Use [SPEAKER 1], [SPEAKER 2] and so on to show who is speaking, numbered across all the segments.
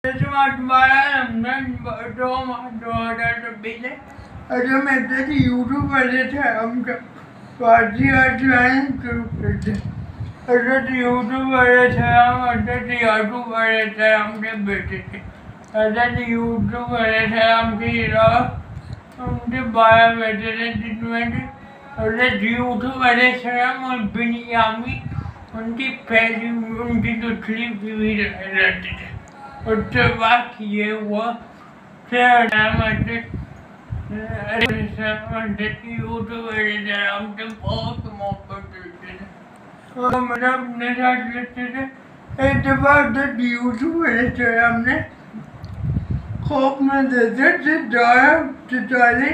[SPEAKER 1] 2026 हम एकदा ते यूट्यूबवाले थे आमच्या पार्टी आठवण सुरू करते आता ते यूट्यूबवाले थे हम आता ते यूट्यूबवाले थे आमचे भेटते आता ते यूट्यूबवाले थे आमचे बाया भेटते ट्रीटमेंट आता ते यूट्यूबवाले थे हम बिनियामी उनकी पहली उनकी दूसरी बीवी रहती थी उसके बाद ये हुआ फिर यूट्यूब हमसे बहुत मोहब्बत करते थे और मेरा अपने साथ लेते थे एक दफा यूट्यूब थे हमने खोप में देते थे दाया चिताले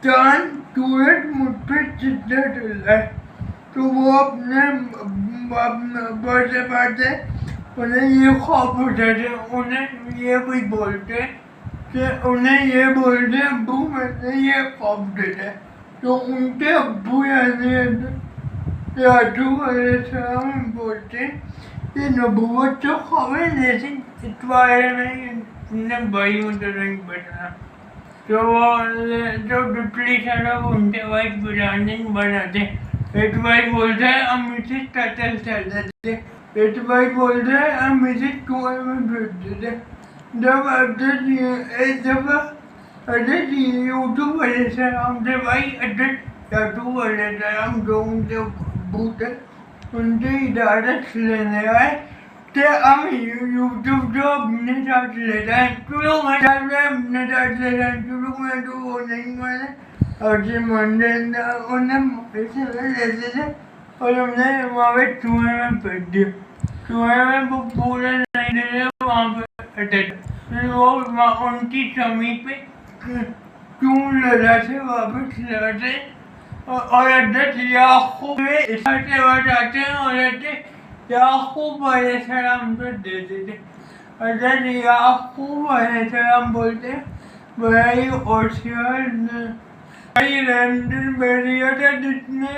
[SPEAKER 1] चांद सूरज मुझ पे चित्ते चल तो वो अपने बढ़ते बढ़ते उन्हें ये ख्वाब होते थे उन्हें ये भी बोलते कि उन्हें ये बोलते अब्बू मैंने ये ख्वाब देखा तो उनके अब्बू यानी यादू वाले साहब बोलते कि नबूवत तो ख्वाब है लेकिन इस बारे में उन्हें भाई मुझे नहीं बताया तो वो जो दूसरी तरफ उनके भाई बिरयानी बनाते एक भाई बोलते हैं हम इसे कतल कर देते एक भाई बोलते हैं हम इसे कुएं में फेंक देते जब एक दफा अदर यूट्यूब वाले से हमसे भाई अदर यूट्यूब वाले से हम जो उनसे बूटे उनसे इजाज़त लेने आए तो हम यूट्यूब जो अपने साथ ले रहे हैं शुरू में अपने साथ ले रहे हैं शुरू में तो वो नहीं माने और जो मंडे उन्हें ऐसे लेते थे और हमने वहाँ पे कुएं में फेंक दिया कुएं में वो पूरे नहीं दे रहे वहाँ पे अटैक वो उनकी जमी पे चून लगा से वापस लगा और अड्डत याकूब इसे बताते हैं और अड्डत याकूब अलैहिस्सलाम को दे देते अड्डत याकूब अलैहिस्सलाम बोलते भाई होशियार भाई रैंडम बैरिया था जितने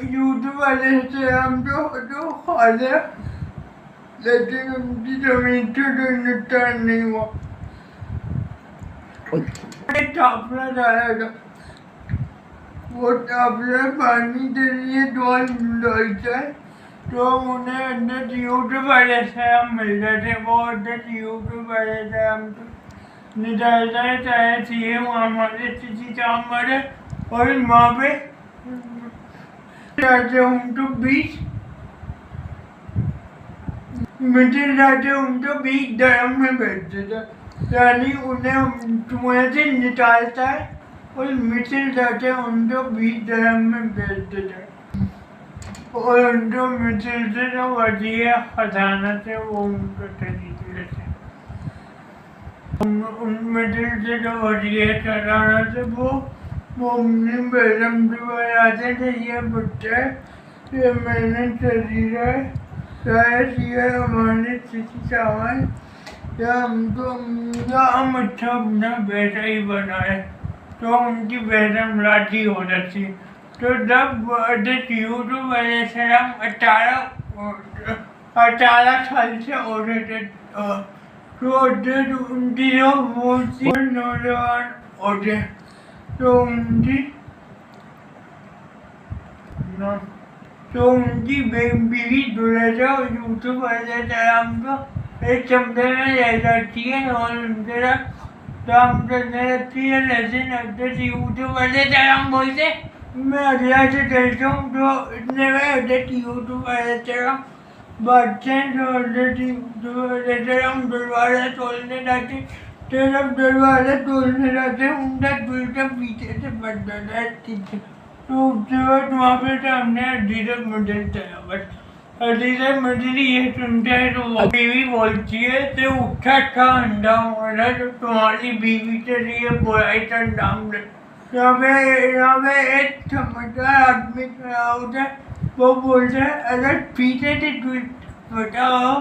[SPEAKER 1] यूट्यूब वाले से हम जो खा लिया लेकिन उनकी जमीन से कोई नुकसान नहीं हुआ टापला डाला था वो टापला पानी के लिए डालता है तो उन्हें अंदर यूट्यूब वाले से हम मिल रहे थे वो अंदर यूट्यूब वाले से हम निकालता है चाहे चाहिए हमारे किसी काम हमारे और वहाँ पे जाते उनको बीच मिडिल जाते उनको बीच धर्म में बैठते थे यानी उन्हें कुएं से निकालता है और मिडिल जाते उनको बीच धर्म में बैठते थे और उनको मिडिल से जो वजीर खजाना थे वो उनको खरीद लेते मिडिल से जो वजीर खजाना थे वो मोमिन बेगम आते थे ये बच्चा ये मैंने खरीदा है शायद ये हमारे किसी सामान या हम अच्छा अपना बेटा ही बनाए तो उनकी बेगम राजी हो जाती तो जब यूट्यूब वाले से हम 18 साल से हो रहे थे तो उनकी जो वो नौजवान होते तो उनकी बीवी दूल्हे से यूट्यूब वाले सलाम को एक कमरे में ले जाती है और उनके साथ काम करने लगती है लेकिन अगर यूट्यूब वाले सलाम बोलते मैं अगला से चलता हूँ तो इतने में अगर यूट्यूब वाले सलाम बातचीत हम दरवाजा तोड़ने जाते तो जब दरवाजा तोड़ने जाते उनका दुल्हा पीछे से बच जाता है तो उसके बाद वहाँ पे सामने अजीजत मॉडल चला बस अजीजत मॉडल ये सुनते हैं तो वो बीवी बोलती है तो उठा था अंडा वाला तो तुम्हारी बीवी से ये बुराई का अंजाम दे यहाँ पे एक समझदार आदमी खड़ा होता है वो बोलता है अगर पीछे से बचा हो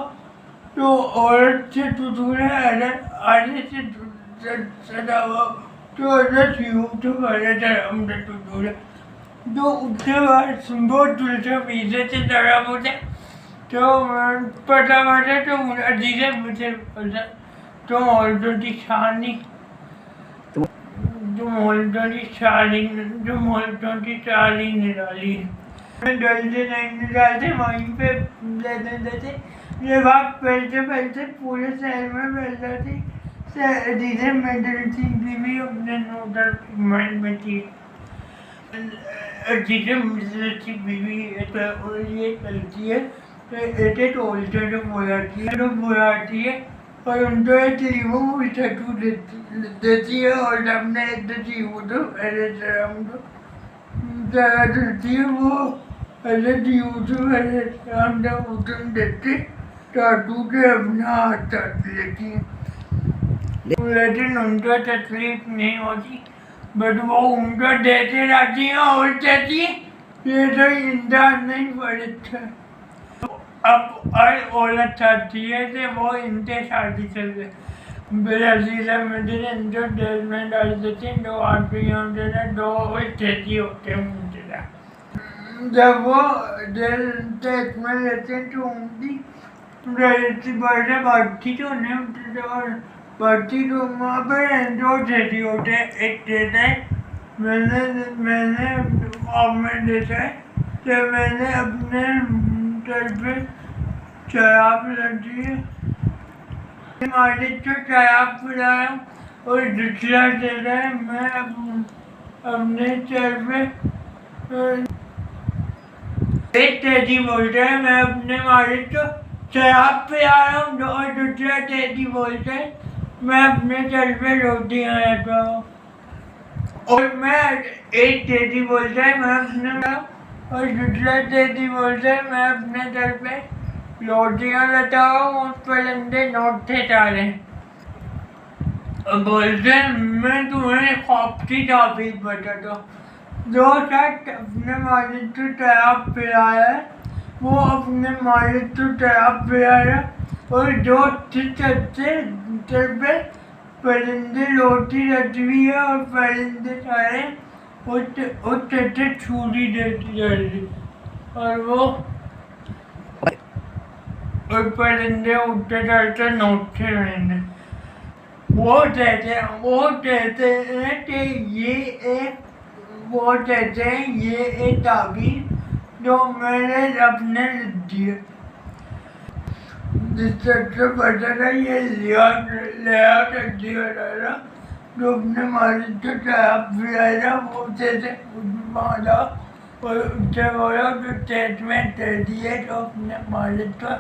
[SPEAKER 1] तो औरत से दूर है अगर आगे से सजा हो तो अगर यूट्यूब वाले धर्म से दूर है तो उसके बाद वो दूसरे पीछे से तरफ होता तो पता पड़ा तो अजीजत मुझे बोलता तुम ऑलरेडी शानी तुम ऑलरेडी शानी तुम ऑलरेडी शानी निराली जल्दी नहीं निकालते वहीं पे ले देते थे। ये बात फैलते फैलते पूरे शहर में फैल जाती। धीरे मेजोरिटी भी अपने नोडल माइंड में थी। धीरे मेजोरिटी बीवी ये चलती है तो टोलते जो बोलाती है और उनको एक लीवो टैटू देती है और हमने एक जीवो तो ऐसे हम तो ज़्यादा देती है वो ऐसे जीवो तो ऐसे हम जब उठन देते टैटू के अपना हाथ काट लेती है। लेकिन उनको तकलीफ नहीं होती बट वो उनको देते रहती है और कहती है ये तो इंसान नहीं पड़ता। अब औरत चाहती है कि वो इनसे शादी कर ले। ब्राज़ील में जो जेल में डाल देते हैं 2 आदमियों से 2 कैदी होते हैं मुझे। जब वो जेल टेस्ट में लेते हैं तो उनकी बर्थडे पार्टी तो नहीं और पार्टी तो वहाँ पर 2 कैदी होते हैं। एक कहता है मैंने गवर्नमेंट देता है तो मैंने अपने सर पे शराब लगी है मालिक को शराब पिलाया और दूसरा दे रहा है मैं अपने सर पे एक तेजी बोलता है मैं अपने मालिक को शराब पिला रहा हूँ और दूसरा तेजी बोलता है मैं अपने सर पे रोटियाँ रखता हूँ और मैं एक तेजी बोलता है मैं अपने और दूसरा तेजी बोलता है मैं अपने सर पे रोटियाँ लगा हूँ उस परिंदे नोट से डाले बोलते मैं तुम्हें ख्वाब की ताबीर बताता हूँ। जो शख्स अपने मालिक को शराब पिलाया है वो अपने मालिक को शराब पिलाया और जो सर पे परिंदे रोटी रखी हुई है और परिंदे सारे उस से छुरी देती जा रही और वो और परिंदे उठते चलते नोटते रहेंगे। वो कहते हैं कि ये एक ताबीर जो मैंने अपने दी है जिससे पता था ये लिया करती है जो अपने मालिक को शराब पिलाया वो जैसे मारा और उससे बोला तो स्टेटमेंट दे दिए तो अपने मालिक को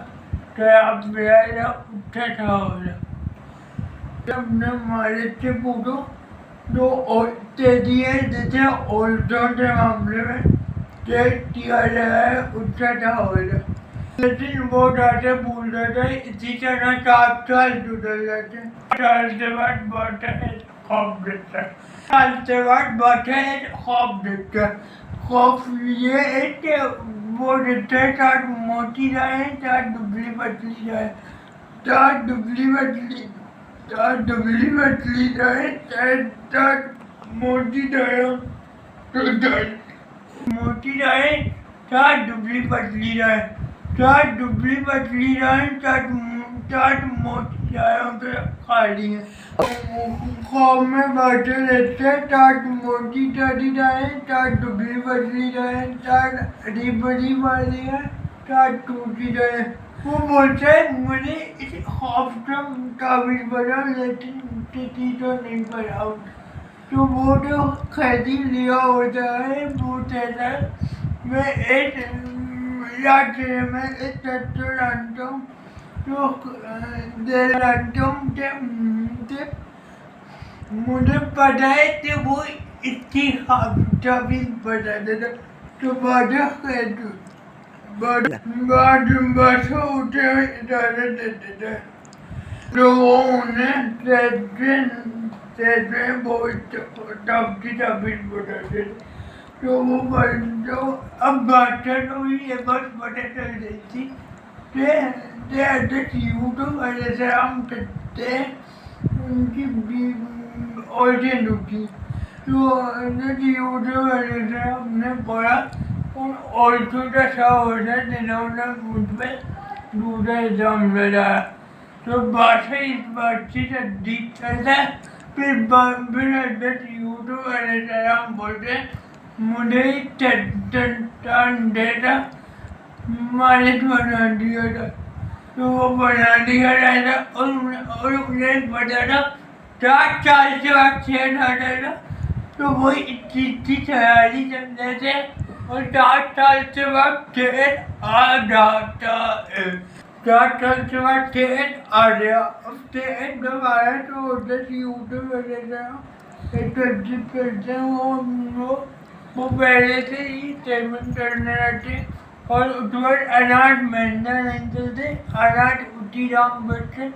[SPEAKER 1] शराब पिलाया उससे था बोला अपने मालिक से पूछो जो तेजी है जैसे औरतों के मामले में टेस्ट किया गया है उससे था बोला लेकिन वो डाटे भूल जाते इसी तरह 7 साल गुजर जाते 7 साल के बाद बाटा ख्वाब देखता है 7 साल के बाद बाटा ख्वाब देखता है। ख्वाब ये है कि वो देखते हैं 7 मोटी जाए 7 दुबली पतली जाए 7 दुबली पतली 7 दुबली पतली जाए 7 मोटी जाए मोटी जाए 7 दुबली पतली जाए 7 दुबली पतली जाए 7 मोटी जाए खाली है ख्वाब में बातें रहते हैं 7 मोटी चढ़ी जाए 7 दुबली पतली जाए 7 हरी बड़ी वाली है 7 टूटी जाए। वो बोलते हैं मुझे इस ख्वाब का काबिल बना लेकिन किसी को नहीं बनाओ तो वो जो खरीदी लिया होता है वो कहता है मैं एक राज्य में एक तत्व जानता हूँ तो जानता हूँ कि मुझे पता है कि वो इसकी काबिल बता देता तो बाद उठे इजाज़त दे देता है तो वो उन्हें बहुत टफ की ताबीर बता देते तो वो जो अब बादशाह को भी ये बात पता चल गई थी कि ऐसे चीज़ों को वजह हम करते हैं उनकी ऑर्डर होती तो चीज़ों की वजह से हमने पढ़ा उन औरतों का सा होता जिन्होंने मुझ पर दूसरा इल्ज़ाम लगाया तो भाषा इस बातचीत अधिक चलता है। फिर अध्यक्ष यूट्यूब वाले हम बोलते मुझे डेटा मालिक बना दिया था। तो वो बना दिया था और उन्हें पता था 4 साल से बाद 6 आता था। तो वही इतनी तैयारी करते थे और 4 साल से बाद ट्रेन आ जाता है। 4 साल के बाद ट्रेन आ गया। अब ट्रेन जब आया तो उधर यूट्यूब वगैरह करते वो पहले से ही पेमेंट करने रहते और उधर अनाज महंगा नहीं चलते, अनाज उठी दाम बढ़ते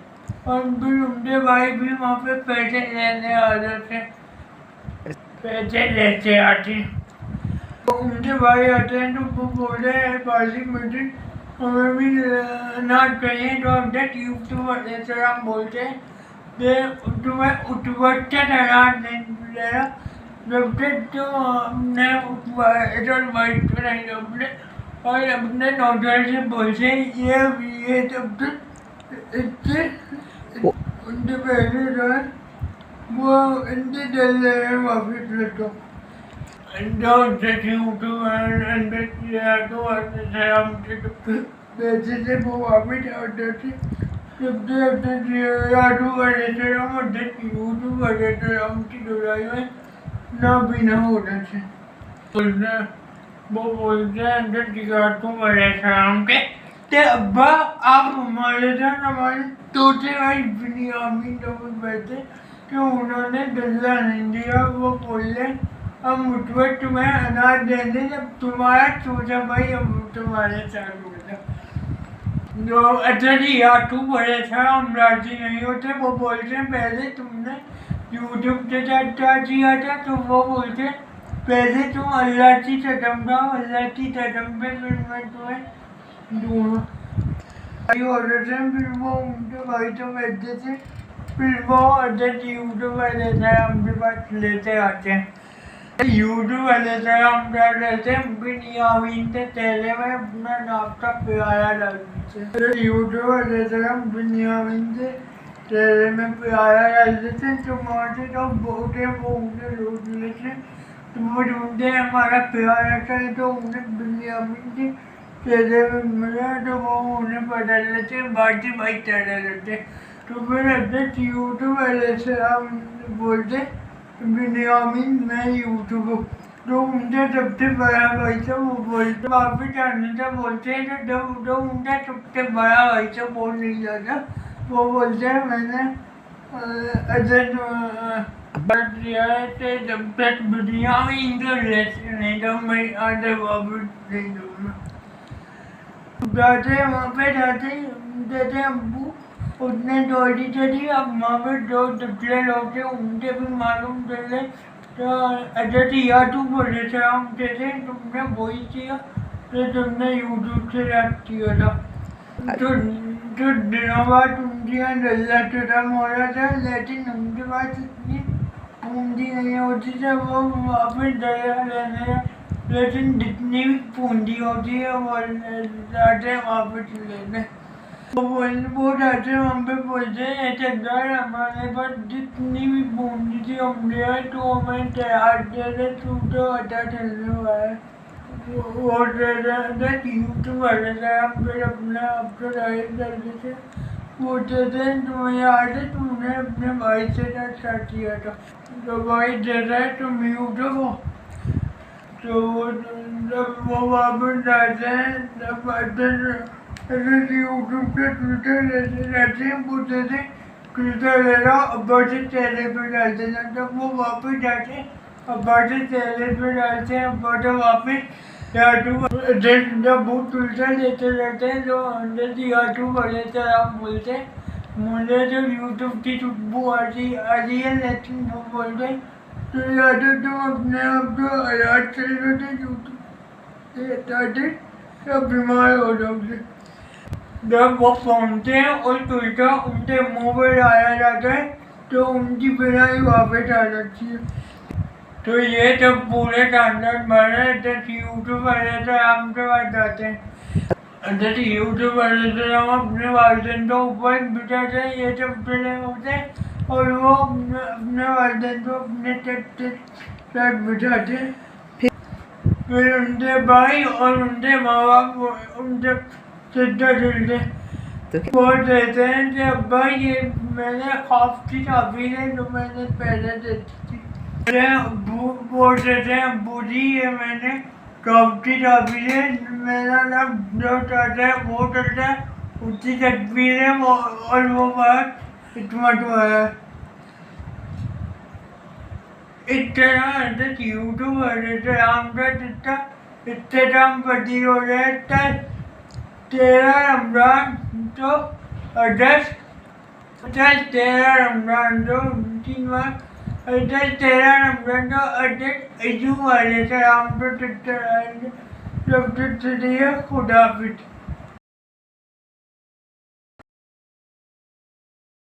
[SPEAKER 1] और फिर उनके भाई भी वहाँ पे पैसे लेने आ जाते, पैसे लेते आते। तो उनके भाई आते हैं तो वो बोलते हैं पाली मीटिंग हमें भी अनाज चाहिए। तो अपडेट यूट्यूब वाले से हम बोलते हैं कि तुम्हें उठवटे अनाज नहीं मिलेगा जब तक तो हमने वाइट पे नहीं अपने और अपने नौकर से बोलते ये तब तक इससे उनके पैसे जो है वो इनके दे रहे हैं वापिस लेतो। यूट्यूब अंदर किया तो हम पैसे से वो वापिस आते थे। जब यूट्यूब वाले से हम यूट्यूब वाले से हम की लड़ाई में ना भी ना होना चाहिए। वो बोलते हैं अंदर टिकाटों वाले सलाम के ते अब्बा आप हमारे साथ हमारे तोते भाई बिनियामीन लोग बैठे तो उन्होंने गल्ला नहीं दिया। वो बोले हम उठवे तुम्हें अनाज देंगे जब तुम्हारा छोटा भाई हम तुम्हारे साथ बोला। जो अच्छा जी यूट्यूब वाले था हम राजी नहीं होते। वो बोलते पहले तुमने यूट्यूब से चार्ज किया था तो वो बोलते पहले तुम अल्लाह की कसम खाओ, अल्लाह की कसम पे फिर मैं तुम्हें दूंगा। फिर वो उनके भाई तो बैठते थे। फिर वो अदर यूट्यूब वाले हमके पास लेते आते हैं। यूट्यूब वाले हम क्या करते हैं बिनियामीन से तेले में अपना नाश्ता पिलाया डालते थे। यूट्यूब वाले हम बिनियामीन से तेले में पिलाया डालते थे। टमाटर तो बहुत लूट लेते वो ढूंढते हमारा प्यार रहता है तो उन्हें बिनियामीन के तेरे में मिला तो वो उन्हें बदल लेते बाकी भाई तेरे लेते। तो फिर अध्यक्ष यूट्यूब वाले से हम बोलते बिनियामीन मैं यूट्यूब तो उनका सबसे बड़ा भाई था वो बोलते वापिस आने से बोलते हैं तो जब उनका सबसे बड़ा भाई था बोल नहीं जाता। वो बोलते हैं मैंने जब तक बिनियामीन को लेते नहीं तो मैं आधे वापस नहीं दूंगा। जाते वहाँ पे जाते अब्बू उतने दौड़ी चली। अब वहाँ पे जो दुबले लोग थे उनके भी मालूम चले तो अजय यूट्यूब बोले थे हम थे तुमने वही किया तो तुमने यूट्यूब से याद किया था। तो दिनों बाद उनकी यहाँ गल्ला खत्म हो रहा था लेकिन उनके पास इतनी पूंजी नहीं होती है वो वापस दया लेने लेकिन जितनी भी पूंजी होती है वो जाते वापस लेने। वो जाते वहाँ पे बोलते हैं ठेकेदार हमारे पास जितनी भी पूंजी थी हम ले आए तो हमें तैयार दे रहे तू तो अच्छा चलने वाला है। वो यूट्यूब वाले थे हम फिर अपने आप को राइट करते थे बोलते थे तुम्हें याद है तुमने अपने भाई से स्टार्ट किया था तो भाई दे रहा है तुम यूट्यूब हो। तो जब वो वापस जाते हैं तब यूट्यूब पे ट्विटर लेते रहते हैं पूछते थे ट्विटर ले रहा अब्बा से चेहरे पे डालते थे। जब वो वापस जाते अब्बा से चेहरे पे डालते हैं अब्बा तो वापस जब वो ट्विटर लेते रहते हैं जो अंदर से यूट्यूब वाले से आप बोलते मुझे जो यूट्यूब की खुशबू आ रही है लेकिन वो बोलते तो याद तुम अपने आप को आजाद कर लो यूट्यूब सब बीमार हो जाओगे। जब वो पहुँचते हैं और ट्विटर उनके मुँह पर आया जाता है तो उनकी बिना ही वापस आ जाती है। तो ये जब पूरे कांडर बने जब यूट्यूब वाले से हम के पास जाते हैं जैसे यूट्यूब वाले से हम अपने वालिदैन को ऊपर बिठाते हैं, ये सब चले होते हैं और वो अपने वालिदैन को अपने टेप के साथ बिठाते हैं। फिर उनके भाई और उनके माँ बाप उनसे सीधा चलते
[SPEAKER 2] तो
[SPEAKER 1] बोल देते हैं कि अब्बा ये मैंने ख्वाब की चाबी है जो मैंने पहले देखी थी। बोल देते हैं अब्बू जी ये मैंने ख्वाब की चाबी है, मेरा नाम जो चाहता है वो चलता है, उसकी तस्वीर है वो और वो बात हिकमत वाला है। इस तरह जैसे यूट्यूब जैसे आमका जितना इंस्टाग्राम पति हो जाता है 13 रमजान तो अगस्त 13 रमजान तो 3 माह 13 रमजान तो अगस्त अजू वाले से आम तो चिट्ठा सबसे खुदा हाफिज।